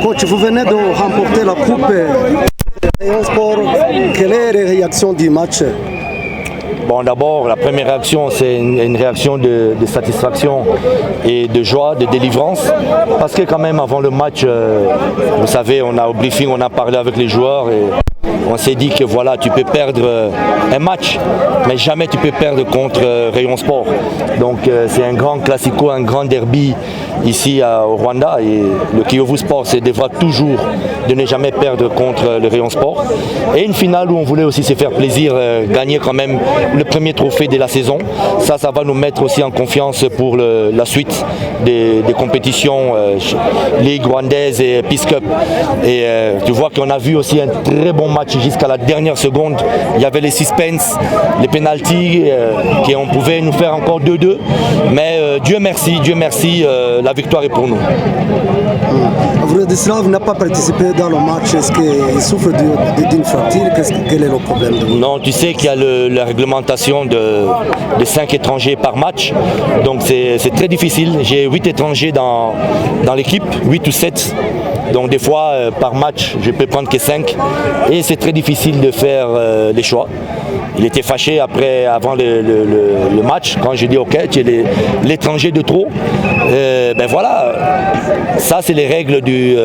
Coach, vous venez de remporter la coupe Rayon Sport. Quelle est la réaction du match? Bon, d'abord, la première réaction, c'est une réaction de satisfaction et de joie, de délivrance. Parce que quand même, avant le match, vous savez, au briefing, on a parlé avec les joueurs et on s'est dit que voilà, tu peux perdre un match, mais jamais tu peux perdre contre Rayon Sport. Donc c'est un grand classico, un grand derby ici au Rwanda. Et le Kiyovu Sport se devra toujours de ne jamais perdre contre le Rayon Sport. Et une finale où on voulait aussi se faire plaisir, gagner quand même le premier trophée de la saison. Ça va nous mettre aussi en confiance pour la suite des compétitions Ligue rwandaise et Peace Cup. Et tu vois qu'on a vu aussi un très bon match jusqu'à la dernière seconde. Il y avait les suspens, les pénaltys qu'on pouvait nous faire encore 2-2. Mais Dieu merci, la victoire est pour nous. Vladislav n'a pas participé dans le match. Est-ce qu'il souffre d'une fracture? Quel est le problème? Non, tu sais qu'il y a la réglementation de 5 étrangers par match. Donc c'est très difficile. J'ai 8 étrangers dans l'équipe, 8 ou 7. Donc des fois, par match, je peux prendre que 5. Et c'est très difficile de faire les choix. Il était fâché avant le match, quand j'ai dit ok, tu es l'étranger de trop. Ben voilà, ça c'est les règles du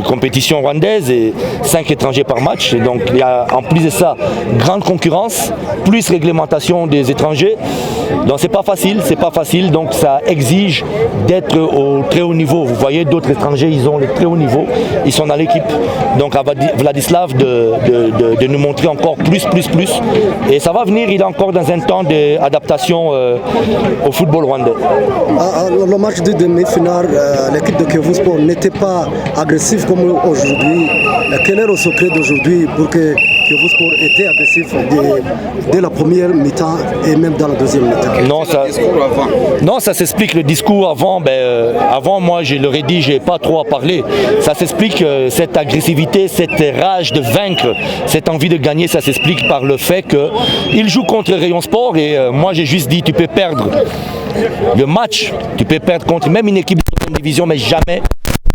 compétition rwandaise et 5 étrangers par match. Et donc il y a en plus de ça, grande concurrence, plus réglementation des étrangers. Donc c'est pas facile, donc ça exige d'être au très haut niveau. Vous voyez d'autres étrangers, ils ont le très haut niveau, ils sont dans l'équipe. Donc à Vladislav de nous montrer encore plus. Et ça va venir, il est encore dans un temps d'adaptation au football rwandais. Le match de demi-finale, l'équipe de Kiyovu Sport n'était pas agressive comme aujourd'hui. Quel est le secret d'aujourd'hui pour que Kiyovu Sport était agressif dès la première mi-temps et même dans la deuxième mi-temps? Non, ça s'explique. Le discours avant, avant moi je leur ai dit, j'ai pas trop à parler. Ça s'explique, cette agressivité, cette rage de vaincre, cette envie de gagner, ça s'explique par le fait qu'ils jouent contre Rayon Sport et moi j'ai juste dit, tu peux perdre le match, tu peux perdre contre même une équipe de deuxième division, mais jamais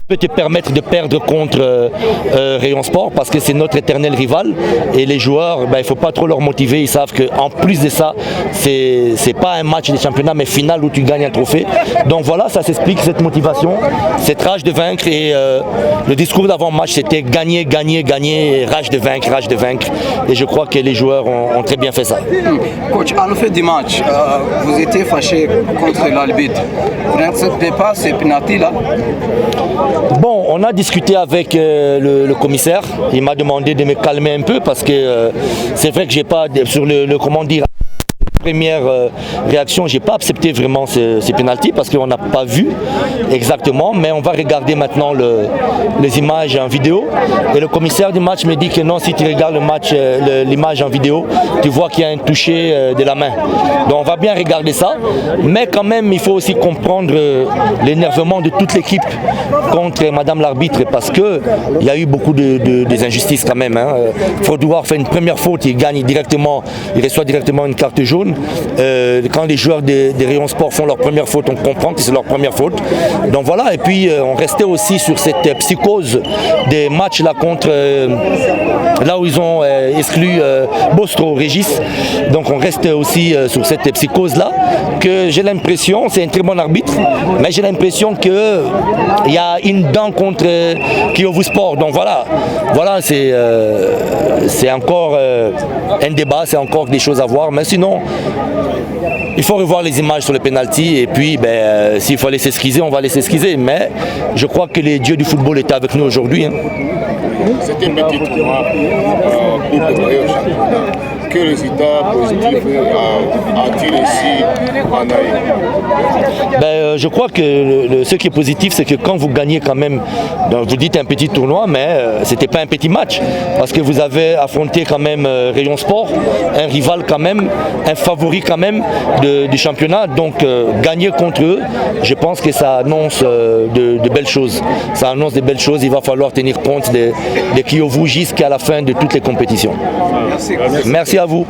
peut te permettre de perdre contre Rayon Sport parce que c'est notre éternel rival et les joueurs, il ne faut pas trop leur motiver, ils savent qu'en plus de ça, c'est pas un match de championnat mais final où tu gagnes un trophée. Donc voilà, ça s'explique cette motivation, cette rage de vaincre et le discours d'avant-match c'était gagner, rage de vaincre et je crois que les joueurs ont très bien fait ça. Coach, à la fin du match, vous étiez fâché contre l'arbitre. Vous n'acceptez pas ces pénaltys là? Bon, on a discuté avec le commissaire. Il m'a demandé de me calmer un peu parce que c'est vrai que j'ai pas sur comment dire. Première réaction, j'ai pas accepté vraiment ces pénaltys parce qu'on n'a pas vu exactement, mais on va regarder maintenant les images en vidéo et le commissaire du match me dit que non, si tu regardes le match, l'image en vidéo, tu vois qu'il y a un toucher de la main. Donc on va bien regarder ça, mais quand même il faut aussi comprendre l'énervement de toute l'équipe contre Madame l'arbitre parce que il y a eu beaucoup des injustices quand même. Frodouar fait une première faute, il gagne directement, il reçoit directement une carte jaune. Quand les joueurs des Rayon Sport font leur première faute, on comprend que c'est leur première faute. Donc voilà, et puis on restait aussi sur cette psychose des matchs là contre là où ils ont exclu Bostro, Régis. Donc on reste aussi sur cette psychose là que j'ai l'impression, c'est un très bon arbitre, mais j'ai l'impression qu'il y a une dent contre Kiyovu Sport. Donc voilà c'est encore un débat, c'est encore des choses à voir, mais sinon il faut revoir les images sur le penalty et puis s'il faut aller s'excuser, on va aller s'excuser. Mais je crois que les dieux du football étaient avec nous aujourd'hui. C'était un petit tournoi pour préparer au championnat. Quel résultat positif a-t-il ici en Aïe? Je crois que ce qui est positif, c'est que quand vous gagnez quand même, donc vous dites un petit tournoi, mais c'était pas un petit match, parce que vous avez affronté quand même Rayon Sport, un rival quand même, un favori quand même du championnat, donc gagner contre eux, je pense que ça annonce de belles choses. Ça annonce de belles choses, il va falloir tenir compte de Kiyovu jusqu'à la fin de toutes les compétitions. Merci à vous.